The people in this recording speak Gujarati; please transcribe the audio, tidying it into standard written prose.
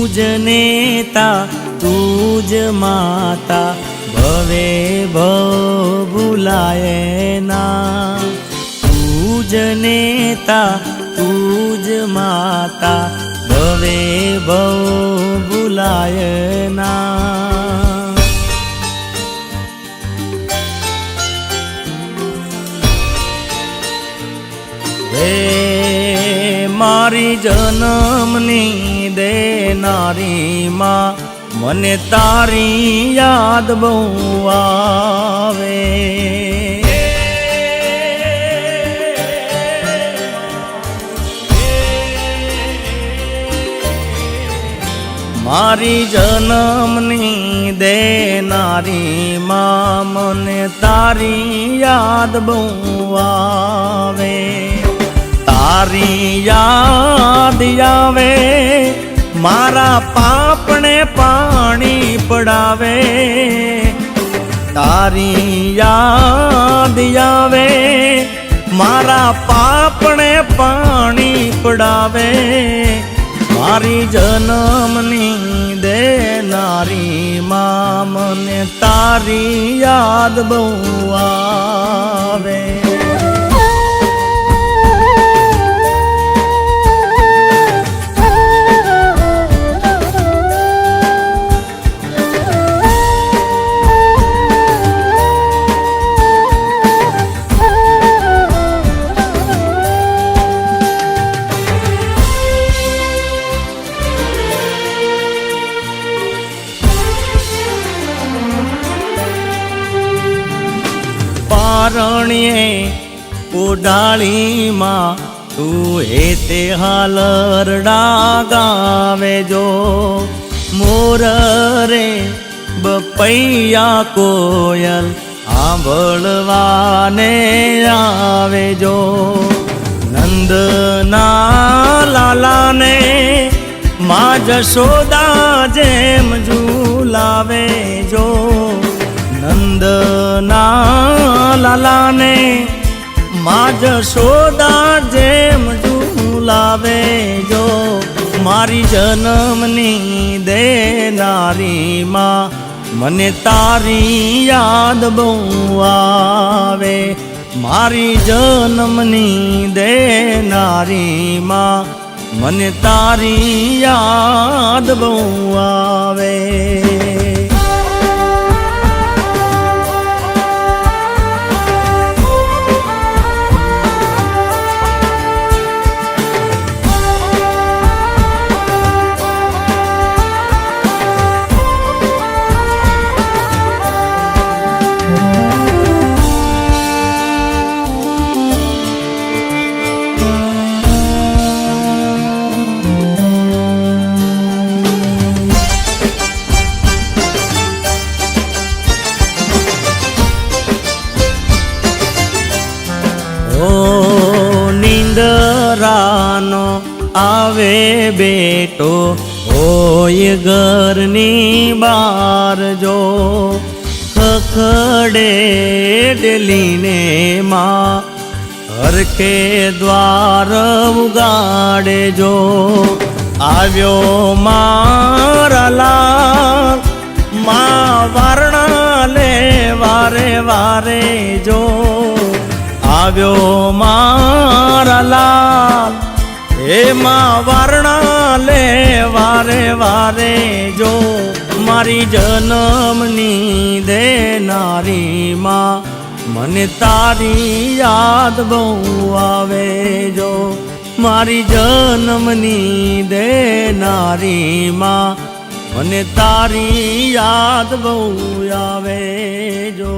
તુજ નેતા તુજ માતા ભવે ભવ ભૂલાય ના તુજ નેતા તુજ માતા ભવે ભવ ભૂલાય ના હે મારી જન્મની દેનારી માં મને તારી યાદ બહુ આવે મારી જન્મની દેનારી માં મને તારી યાદ બહુ આવે તારી યાદ આવે મારા પાપને પાણી પડાવે તારી યાદ આવે મારા પાપને પાણી પડાવે મારી જન્મની દેનારી માં મને તારી યાદ બહુ આવે પારણીએ ઉડાળીમાં તું હેતે હાલરડા ગાવે જો મોર રે બપૈયા કોયલ આંભળવાને આવે જો નંદના લાલાને માં જશોદા જેમ ઝૂલાવે જો નંદના લાલાને માં જશોદા જેમ ઝૂલાવે જો મારી જન્મની દેનારી માં મને તારી યાદ બહુ આવે મારી જન્મની દેનારી માં મને તારી યાદ બહુ આવે નીંદરાનો આવે બેટો હોય ઘરની બાર જો ખખડે ડેલીને માં હરખે દ્વાર ઉગાડે જો આવ્યો મારા લાલ માં વારણા લે વારે વારે જો આવ્યો મારા લાલ એમાં વારણા લે વારે વારે જો મારી જન્મની દેનારી માં મને તારી યાદ બહુ આવે જો મારી જન્મની દેનારી માં મને તારી યાદ બહુ આવે જો